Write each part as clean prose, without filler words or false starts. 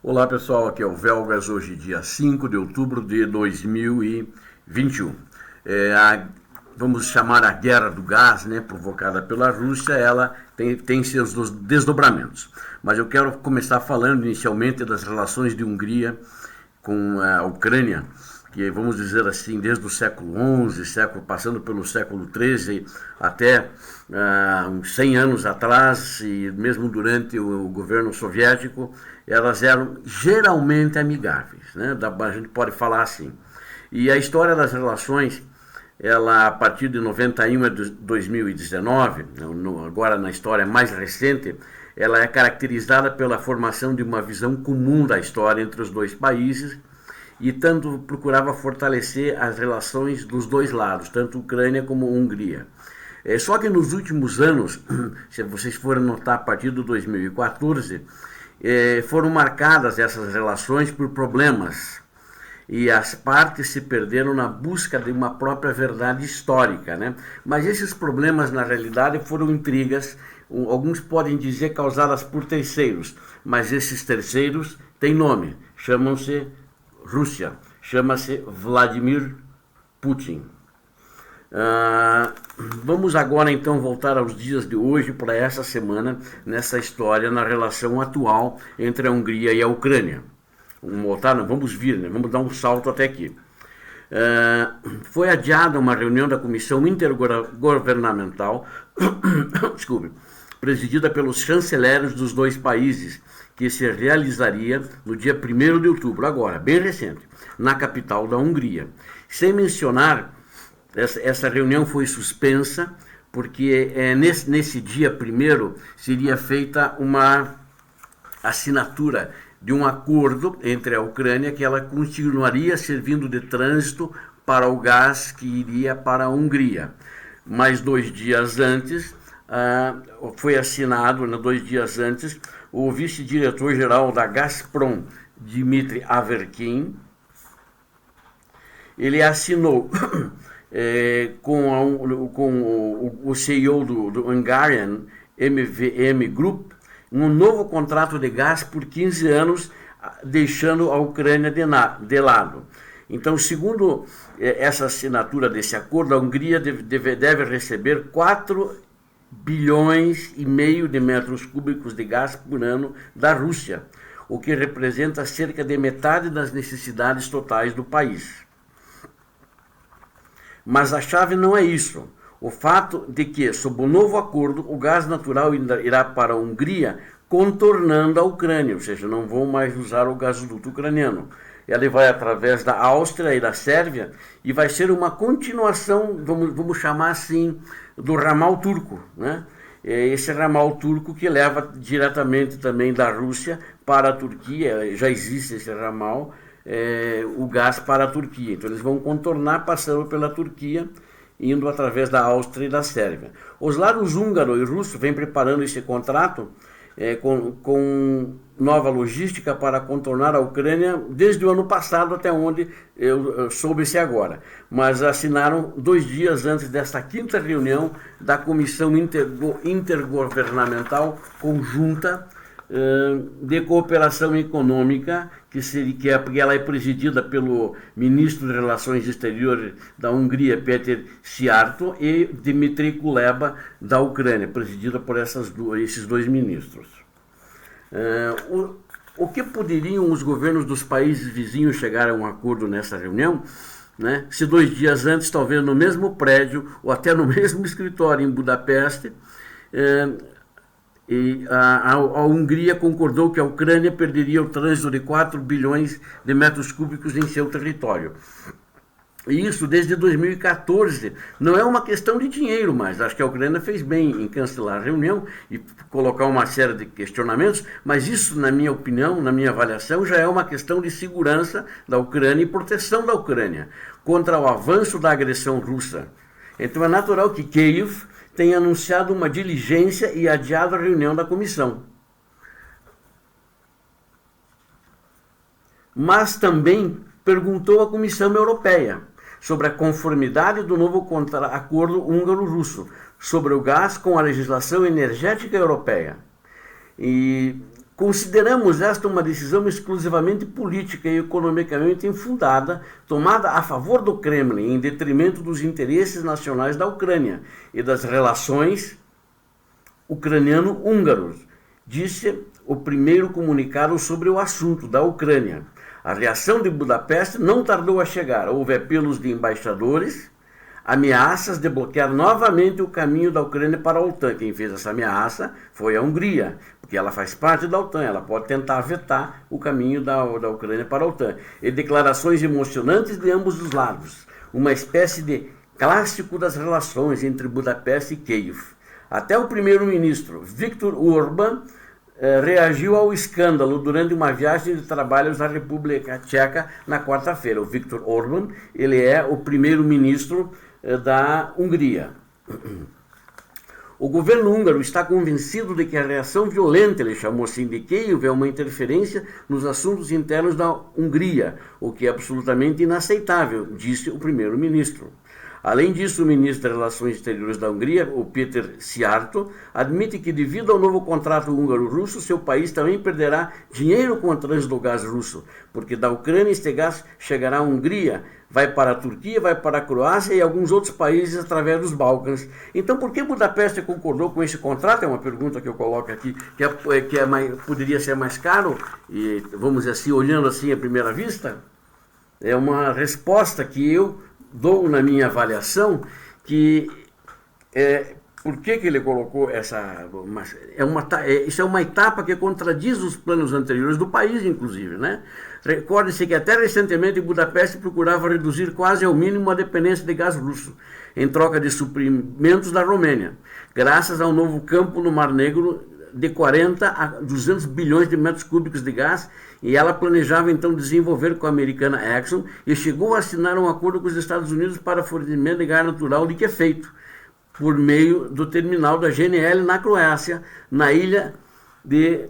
Olá pessoal, aqui é o Velgas, hoje dia 5 de outubro de 2021. Vamos chamar a guerra do gás, né, provocada pela Rússia, ela tem seus desdobramentos. Mas eu quero começar falando inicialmente das relações de Hungria com a Ucrânia, que vamos dizer assim, desde o século XI, passando pelo século XIII até uns 100 anos atrás, e mesmo durante o governo soviético, elas eram geralmente amigáveis, né? A gente pode falar assim. E a história das relações, ela a partir de 91 a 2019, agora na história mais recente, ela é caracterizada pela formação de uma visão comum da história entre os dois países, e tanto procurava fortalecer as relações dos dois lados, tanto Ucrânia como Hungria. Só que nos últimos anos, se vocês forem notar a partir de 2014, foram marcadas essas relações por problemas, e as partes se perderam na busca de uma própria verdade histórica, né? Mas esses problemas, na realidade, foram intrigas, alguns podem dizer causadas por terceiros, mas esses terceiros têm nome, chamam-se Rússia, chama-se Vladimir Putin. Vamos agora então voltar aos dias de hoje, para essa semana, nessa história, na relação atual entre a Hungria e a Ucrânia. Vamos vir, né? Vamos dar um salto até aqui. Foi adiada uma reunião da Comissão Intergovernamental desculpe, presidida pelos chanceleres dos dois países, que se realizaria no dia 1º de outubro, agora, bem recente, na capital da Hungria. Sem mencionar, essa reunião foi suspensa, porque nesse dia 1º seria feita uma assinatura de um acordo entre a Ucrânia, que ela continuaria servindo de trânsito para o gás que iria para a Hungria. Mas 2 dias antes, foi assinado, 2 dias antes, o vice-diretor-geral da Gazprom, Dmitry Averkin, ele assinou com o CEO do Hungarian MVM Group um novo contrato de gás por 15 anos, deixando a Ucrânia de lado. Então, segundo essa assinatura desse acordo, a Hungria deve receber 4,5 bilhões de metros cúbicos de gás por ano da Rússia, o que representa cerca de metade das necessidades totais do país. Mas a chave não é isso. O fato de que, sob o novo acordo, o gás natural irá para a Hungria, contornando a Ucrânia, ou seja, não vão mais usar o gasoduto ucraniano. Ele vai através da Áustria e da Sérvia, e vai ser uma continuação, vamos chamar assim, do ramal turco, né? Esse ramal turco que leva diretamente também da Rússia para a Turquia, já existe esse ramal, o gás para a Turquia. Então eles vão contornar passando pela Turquia, indo através da Áustria e da Sérvia. Os lados húngaro e russo vêm preparando esse contrato com nova logística para contornar a Ucrânia desde o ano passado, até onde eu soube-se agora. Mas assinaram 2 dias antes desta 5ª reunião da Comissão Intergovernamental Conjunta de Cooperação Econômica, porque ela é presidida pelo ministro de Relações Exteriores da Hungria, Péter Szijjártó, e Dmytro Kuleba, da Ucrânia, presidida por esses 2 ministros. O que poderiam os governos dos países vizinhos chegar a um acordo nessa reunião, né? Se 2 dias antes, talvez no mesmo prédio, ou até no mesmo escritório em Budapeste, a Hungria concordou que a Ucrânia perderia o trânsito de 4 bilhões de metros cúbicos em seu território. E isso desde 2014. Não é uma questão de dinheiro, mas acho que a Ucrânia fez bem em cancelar a reunião e colocar uma série de questionamentos, mas isso, na minha opinião, na minha avaliação, já é uma questão de segurança da Ucrânia e proteção da Ucrânia contra o avanço da agressão russa. Então é natural que Kiev tenha anunciado uma diligência e adiado a reunião da comissão. Mas também perguntou à Comissão Europeia sobre a conformidade do novo acordo húngaro-russo sobre o gás com a legislação energética europeia. E Consideramos esta uma decisão exclusivamente política e economicamente infundada, tomada a favor do Kremlin, em detrimento dos interesses nacionais da Ucrânia e das relações ucraniano-húngaros, disse o primeiro comunicado sobre o assunto da Ucrânia. A reação de Budapeste não tardou a chegar. Houve apelos de embaixadores, ameaças de bloquear novamente o caminho da Ucrânia para a OTAN. Quem fez essa ameaça foi a Hungria, porque ela faz parte da OTAN, ela pode tentar vetar o caminho da Ucrânia para a OTAN. E declarações emocionantes de ambos os lados, uma espécie de clássico das relações entre Budapeste e Kiev. Até o primeiro-ministro Viktor Orbán reagiu ao escândalo durante uma viagem de trabalho à República Tcheca na quarta-feira. O Viktor Orbán, ele é o primeiro-ministro da Hungria. O governo húngaro está convencido de que a reação violenta, ele chamou assim, de Kiev, é uma interferência nos assuntos internos da Hungria, o que é absolutamente inaceitável, disse o primeiro-ministro. Além disso, o ministro das Relações Exteriores da Hungria, o Péter Szijjártó, admite que, devido ao novo contrato húngaro-russo, seu país também perderá dinheiro com o trânsito do gás russo, porque da Ucrânia este gás chegará à Hungria, vai para a Turquia, vai para a Croácia e alguns outros países através dos Balcãs. Então, por que Budapeste concordou com esse contrato? É uma pergunta que eu coloco aqui, poderia ser mais caro, e vamos dizer assim, olhando assim à primeira vista, é uma resposta que eu dou na minha avaliação, que por que ele colocou essa... isso é uma etapa que contradiz os planos anteriores do país, inclusive, né? Recorde-se que até recentemente Budapeste procurava reduzir quase ao mínimo a dependência de gás russo, em troca de suprimentos da Romênia, graças ao novo campo no Mar Negro de 40 a 200 bilhões de metros cúbicos de gás, e ela planejava então desenvolver com a americana Exxon e chegou a assinar um acordo com os Estados Unidos para fornecimento de gás natural de que é feito por meio do terminal da GNL na Croácia, na ilha de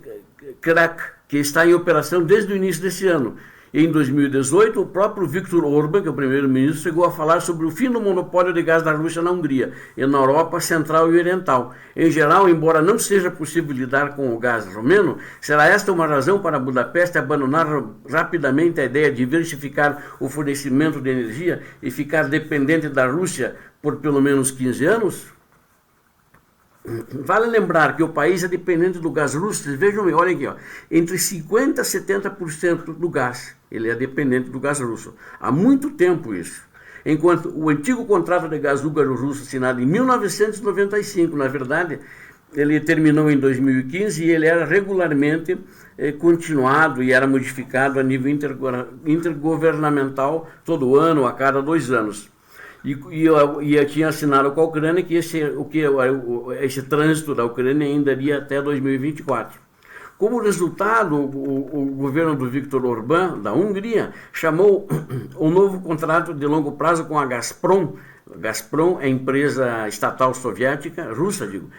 Krk, que está em operação desde o início desse ano. Em 2018, o próprio Viktor Orbán, que é o primeiro-ministro, chegou a falar sobre o fim do monopólio de gás da Rússia na Hungria e na Europa Central e Oriental. Em geral, embora não seja possível lidar com o gás romeno, será esta uma razão para Budapeste abandonar rapidamente a ideia de diversificar o fornecimento de energia e ficar dependente da Rússia por pelo menos 15 anos? Vale lembrar que o país é dependente do gás russo. Vocês vejam, olhem aqui, ó, entre 50% a 70% do gás, ele é dependente do gás russo. Há muito tempo isso. Enquanto o antigo contrato de gás húngaro-russo, assinado em 1995, na verdade, ele terminou em 2015 e ele era regularmente continuado e era modificado a nível intergovernamental todo ano, a cada 2 anos. E tinha assinado com a Ucrânia que esse trânsito da Ucrânia ainda iria até 2024. Como resultado, o governo do Viktor Orbán, da Hungria, chamou um novo contrato de longo prazo com a Gazprom. A Gazprom é a empresa estatal soviética, russa, digo,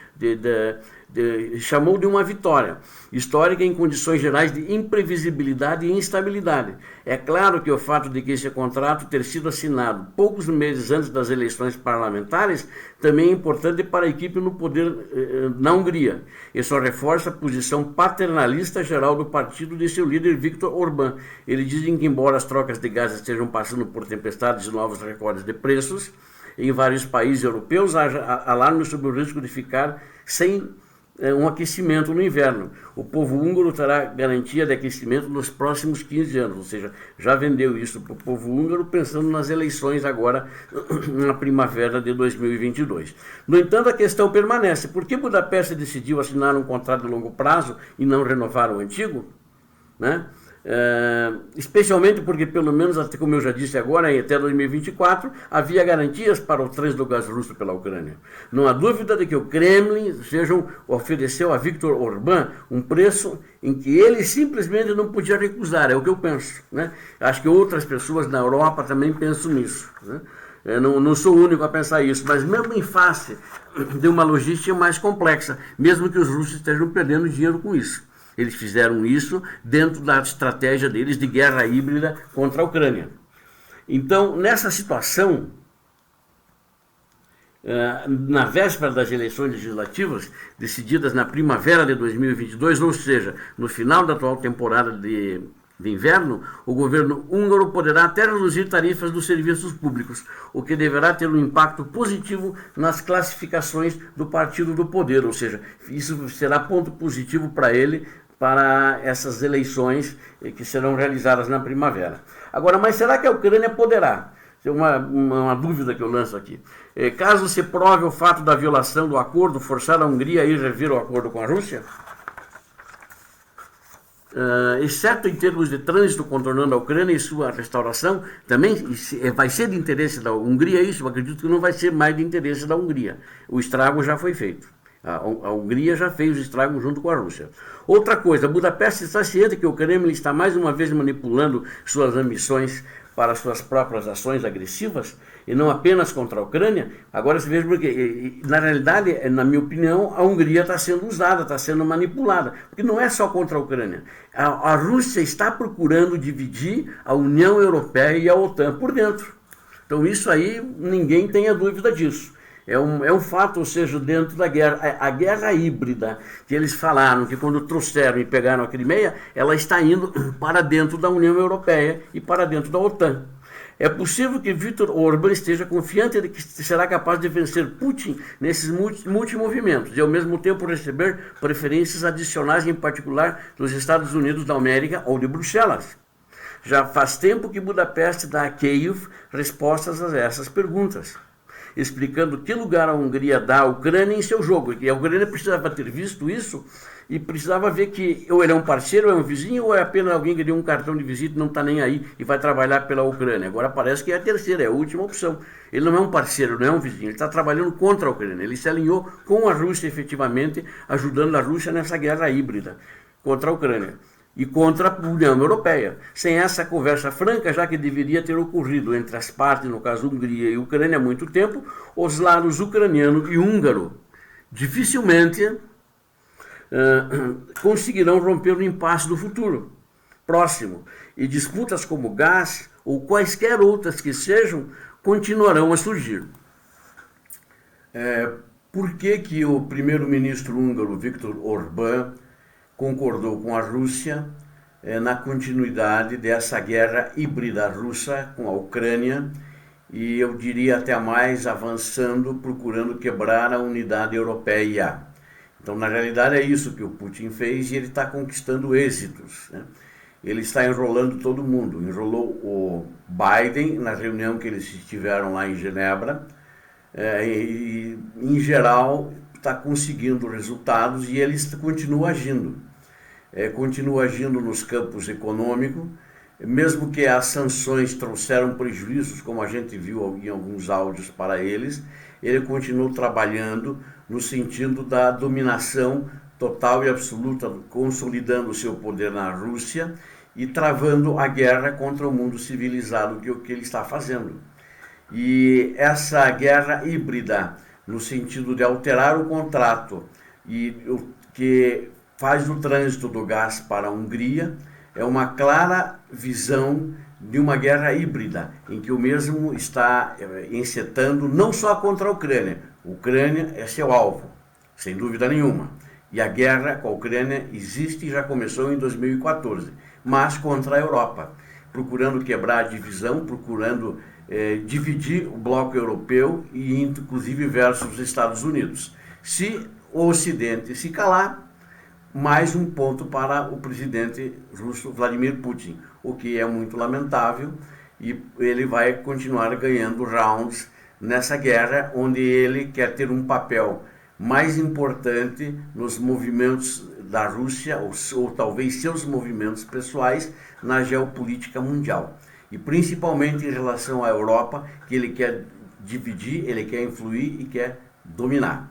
chamou de uma vitória histórica em condições gerais de imprevisibilidade e instabilidade. É claro que o fato de que esse contrato ter sido assinado poucos meses antes das eleições parlamentares também é importante para a equipe no poder na Hungria. Isso reforça a posição paternalista geral do partido de seu líder Viktor Orbán. Ele diz que, embora as trocas de gás estejam passando por tempestades e novos recordes de preços, em vários países europeus há alarmes sobre o risco de ficar sem um aquecimento no inverno. O povo húngaro terá garantia de aquecimento nos próximos 15 anos, ou seja, já vendeu isso para o povo húngaro pensando nas eleições agora na primavera de 2022. No entanto, a questão permanece. Por que Budapeste decidiu assinar um contrato de longo prazo e não renovar o antigo? Né? Especialmente porque, pelo menos, até como eu já disse agora, até 2024, havia garantias para o trânsito do gás russo pela Ucrânia. Não há dúvida de que o Kremlin ofereceu a Viktor Orbán um preço em que ele simplesmente não podia recusar, é o que eu penso. Né? Acho que outras pessoas na Europa também pensam nisso. Né? Eu não sou o único a pensar isso, mas mesmo em face de uma logística mais complexa, mesmo que os russos estejam perdendo dinheiro com isso. Eles fizeram isso dentro da estratégia deles de guerra híbrida contra a Ucrânia. Então, nessa situação, na véspera das eleições legislativas, decididas na primavera de 2022, ou seja, no final da atual temporada de inverno, o governo húngaro poderá até reduzir tarifas dos serviços públicos, o que deverá ter um impacto positivo nas classificações do partido do poder, ou seja, isso será ponto positivo para ele, para essas eleições que serão realizadas na primavera. Agora, mas será que a Ucrânia poderá? Tem uma dúvida que eu lanço aqui. Caso se prove o fato da violação do acordo, forçar a Hungria a ir rever o acordo com a Rússia? Exceto em termos de trânsito contornando a Ucrânia e sua restauração, também vai ser de interesse da Hungria isso? Eu acredito que não vai ser mais de interesse da Hungria. O estrago já foi feito. A Hungria já fez o estrago junto com a Rússia. Outra coisa, Budapeste está ciente que o Kremlin está mais uma vez manipulando suas ambições para suas próprias ações agressivas, e não apenas contra a Ucrânia. Agora se veja porque, na realidade, na minha opinião, a Hungria está sendo usada, está sendo manipulada, porque não é só contra a Ucrânia. A Rússia está procurando dividir a União Europeia e a OTAN por dentro. Então isso aí, ninguém tenha dúvida disso. É um fato, ou seja, dentro da guerra, a guerra híbrida, que eles falaram que quando trouxeram e pegaram a Crimeia, ela está indo para dentro da União Europeia e para dentro da OTAN. É possível que Viktor Orbán esteja confiante de que será capaz de vencer Putin nesses multimovimentos e, ao mesmo tempo, receber preferências adicionais, em particular dos Estados Unidos da América ou de Bruxelas. Já faz tempo que Budapeste dá a Kiev respostas a essas perguntas, explicando que lugar a Hungria dá à Ucrânia em seu jogo. E a Ucrânia precisava ter visto isso e precisava ver que ou ele é um parceiro, ou é um vizinho, ou é apenas alguém que deu um cartão de visita e não está nem aí e vai trabalhar pela Ucrânia. Agora parece que é a terceira, é a última opção. Ele não é um parceiro, não é um vizinho, ele está trabalhando contra a Ucrânia. Ele se alinhou com a Rússia, efetivamente, ajudando a Rússia nessa guerra híbrida contra a Ucrânia e contra a União Europeia. Sem essa conversa franca, já que deveria ter ocorrido entre as partes, no caso Hungria e Ucrânia, há muito tempo, os lados ucraniano e húngaro dificilmente conseguirão romper o impasse do futuro próximo, e disputas como gás ou quaisquer outras que sejam continuarão a surgir. Por que o primeiro-ministro húngaro Viktor Orbán concordou com a Rússia na continuidade dessa guerra híbrida russa com a Ucrânia, e eu diria até mais, avançando, procurando quebrar a unidade europeia? Então, na realidade, é isso que o Putin fez, e ele está conquistando êxitos, né? Ele está enrolando todo mundo. Enrolou o Biden na reunião que eles tiveram lá em Genebra, e, em geral, está conseguindo resultados, e ele continua agindo. Continua agindo nos campos econômicos, mesmo que as sanções trouxeram prejuízos, como a gente viu em alguns áudios para eles, ele continuou trabalhando no sentido da dominação total e absoluta, consolidando o seu poder na Rússia e travando a guerra contra o mundo civilizado, que é o que ele está fazendo. E essa guerra híbrida, no sentido de alterar o contrato e o que faz o trânsito do gás para a Hungria, é uma clara visão de uma guerra híbrida, em que o mesmo está encetando não só contra a Ucrânia. A Ucrânia é seu alvo, sem dúvida nenhuma. E a guerra com a Ucrânia existe e já começou em 2014, mas contra a Europa, procurando quebrar a divisão, procurando dividir o bloco europeu e inclusive versus os Estados Unidos. Se o Ocidente se calar, mais um ponto para o presidente russo Vladimir Putin, o que é muito lamentável, e ele vai continuar ganhando rounds nessa guerra, onde ele quer ter um papel mais importante nos movimentos da Rússia, ou talvez seus movimentos pessoais, na geopolítica mundial. E principalmente em relação à Europa, que ele quer dividir, ele quer influir e quer dominar.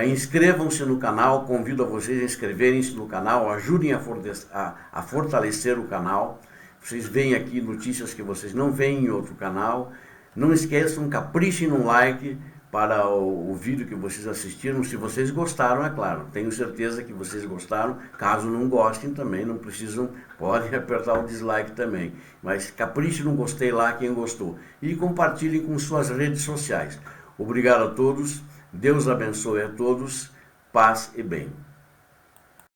Inscrevam-se no canal, convido a vocês a inscreverem-se no canal, ajudem a fortalecer o canal. Vocês veem aqui notícias que vocês não veem em outro canal. Não esqueçam, caprichem no like para o vídeo que vocês assistiram, se vocês gostaram, é claro. Tenho certeza que vocês gostaram. Caso não gostem também, não precisam, podem apertar o dislike também. Mas caprichem no gostei lá quem gostou. E compartilhem com suas redes sociais. Obrigado a todos, Deus abençoe a todos, paz e bem.